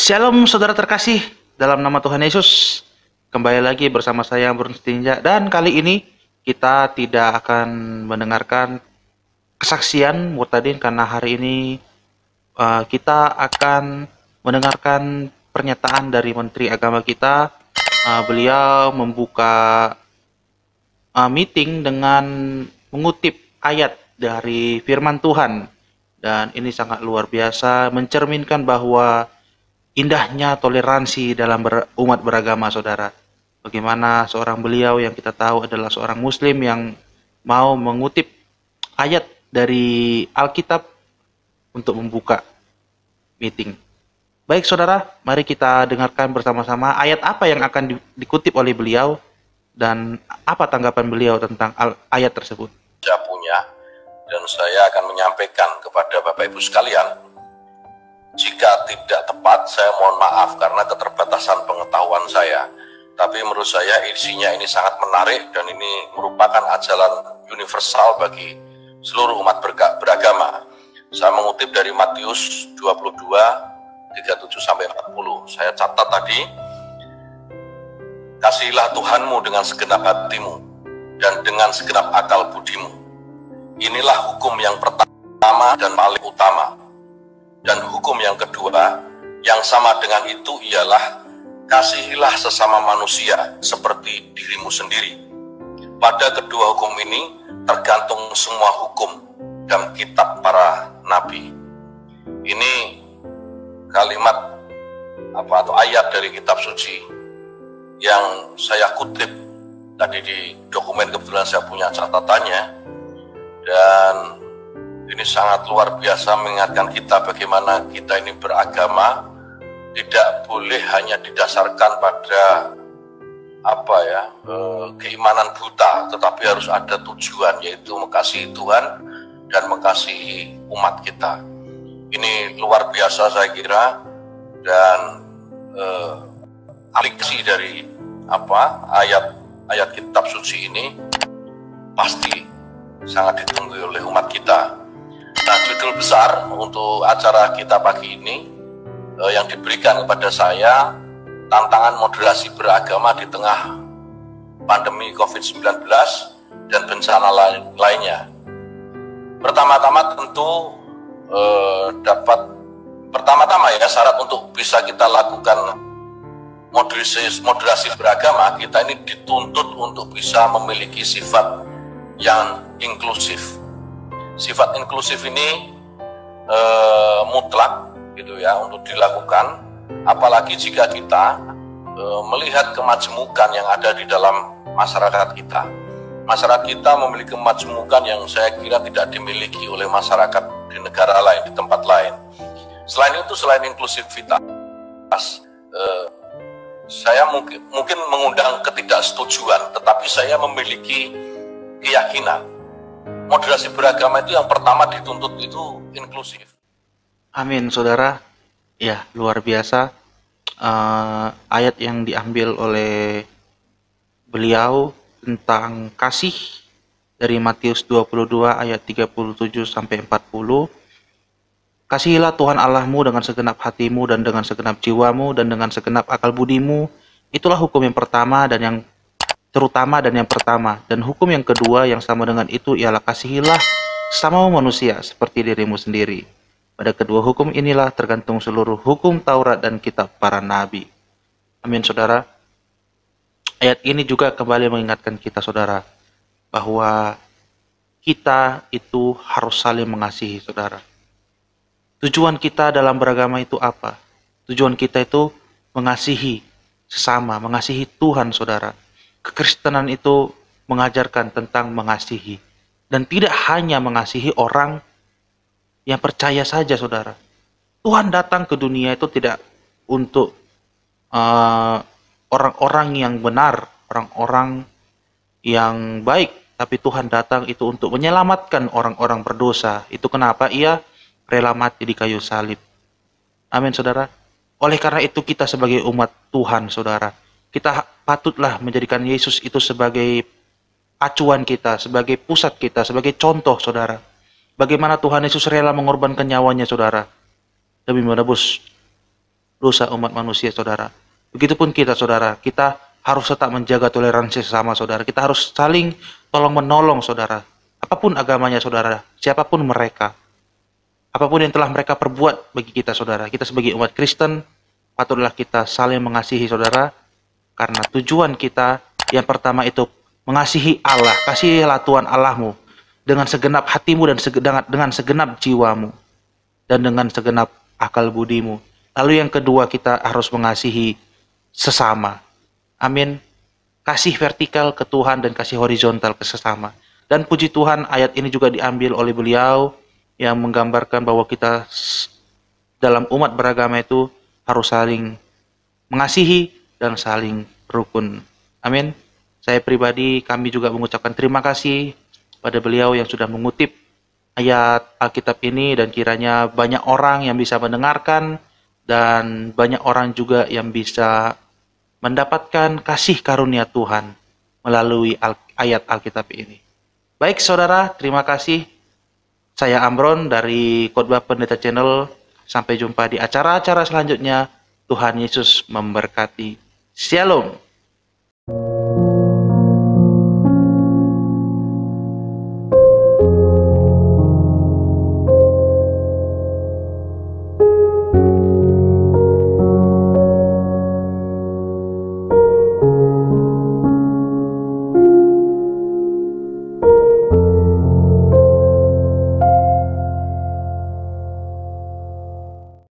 Shalom saudara terkasih dalam nama Tuhan Yesus. Kembali lagi bersama saya Bernstein, dan kali ini kita tidak akan mendengarkan kesaksian Murtadin karena hari ini kita akan mendengarkan pernyataan dari Menteri Agama kita. Beliau membuka meeting dengan mengutip ayat dari firman Tuhan, dan ini sangat luar biasa mencerminkan bahwa indahnya toleransi dalam umat beragama, saudara. Bagaimana seorang beliau yang kita tahu adalah seorang muslim yang mau mengutip ayat dari Alkitab untuk membuka meeting. Baik saudara, mari kita dengarkan bersama-sama ayat apa yang akan dikutip oleh beliau dan apa tanggapan beliau tentang ayat tersebut. Saya punya, dan saya akan menyampaikan kepada Bapak Ibu sekalian. Jika tidak tepat, saya mohon maaf karena keterbatasan pengetahuan saya. Tapi menurut saya isinya ini sangat menarik dan ini merupakan ajaran universal bagi seluruh umat beragama. Saya mengutip dari Matius 22, 37-40. Saya catat tadi, kasihilah Tuhanmu dengan segenap hatimu dan dengan segenap akal budimu. Inilah hukum yang pertama dan paling utama. Dan hukum yang kedua, yang sama dengan itu ialah kasihilah sesama manusia seperti dirimu sendiri. Pada kedua hukum ini tergantung semua hukum dan kitab para nabi. Ini kalimat atau ayat dari kitab suci yang saya kutip tadi di dokumen, kebetulan saya punya catatannya, dan ini sangat luar biasa mengingatkan kita bagaimana kita ini beragama tidak boleh hanya didasarkan pada keimanan buta, tetapi harus ada tujuan, yaitu mengasihi Tuhan dan mengasihi umat kita. Ini luar biasa saya kira, dan aplikasi dari ayat kitab suci ini pasti sangat ditunggu oleh umat kita. Nah, judul besar untuk acara kita pagi ini yang diberikan kepada saya, tantangan moderasi beragama di tengah pandemi COVID-19 dan bencana lainnya. Pertama-tama tentu syarat untuk bisa kita lakukan moderasi beragama, kita ini dituntut untuk bisa memiliki sifat yang inklusif. Sifat inklusif ini mutlak gitu ya untuk dilakukan, apalagi jika kita melihat kemajemukan yang ada di dalam masyarakat kita. Masyarakat kita memiliki kemajemukan yang saya kira tidak dimiliki oleh masyarakat di negara lain, di tempat lain. Selain itu, selain inklusivitas, saya mungkin mengundang ketidaksetujuan, tetapi saya memiliki keyakinan moderasi beragama itu yang pertama dituntut itu inklusif. Amin, saudara. Ya, luar biasa. Ayat yang diambil oleh beliau tentang kasih dari Matius 22 ayat 37-40. Kasihilah Tuhan Allahmu dengan segenap hatimu dan dengan segenap jiwamu dan dengan segenap akal budimu. Itulah hukum yang pertama dan yang terutama dan yang pertama. Dan hukum yang kedua yang sama dengan itu ialah kasihilah sesama manusia seperti dirimu sendiri. Pada kedua hukum inilah tergantung seluruh hukum Taurat dan kitab para nabi. Amin, saudara. Ayat ini juga kembali mengingatkan kita, saudara, bahwa kita itu harus saling mengasihi, saudara. Tujuan kita dalam beragama itu apa? Tujuan kita itu mengasihi sesama, mengasihi Tuhan, saudara. Kekristenan itu mengajarkan tentang mengasihi, dan tidak hanya mengasihi orang yang percaya saja, saudara. Tuhan datang ke dunia itu tidak untuk orang-orang yang benar, orang-orang yang baik, tapi Tuhan datang itu untuk menyelamatkan orang-orang berdosa. Itu kenapa Ia rela mati di kayu salib. Amin, saudara. Oleh karena itu kita sebagai umat Tuhan, saudara, kita patutlah menjadikan Yesus itu sebagai acuan kita, sebagai pusat kita, sebagai contoh, saudara. Bagaimana Tuhan Yesus rela mengorbankan nyawanya, saudara, demi menebus dosa umat manusia, saudara. Begitupun kita, saudara, kita harus tetap menjaga toleransi sesama, saudara. Kita harus saling tolong-menolong, saudara. Apapun agamanya, saudara, siapapun mereka, apapun yang telah mereka perbuat bagi kita, saudara, kita sebagai umat Kristen, patutlah kita saling mengasihi, saudara, karena tujuan kita yang pertama itu mengasihi Allah. Kasihilah Tuhan Allahmu dengan segenap hatimu dan dengan segenap jiwamu dan dengan segenap akal budimu. Lalu yang kedua, kita harus mengasihi sesama. Amin. Kasih vertikal ke Tuhan dan kasih horizontal ke sesama. Dan puji Tuhan, ayat ini juga diambil oleh beliau yang menggambarkan bahwa kita dalam umat beragama itu harus saling mengasihi dan saling rukun. Amin. Saya pribadi, kami juga mengucapkan terima kasih pada beliau yang sudah mengutip ayat Alkitab ini, dan kiranya banyak orang yang bisa mendengarkan dan banyak orang juga yang bisa mendapatkan kasih karunia Tuhan melalui ayat Alkitab ini. Baik saudara, terima kasih. Saya Amron dari Khotbah Pendeta Channel. Sampai jumpa di acara-acara selanjutnya. Tuhan Yesus memberkati. Shalom.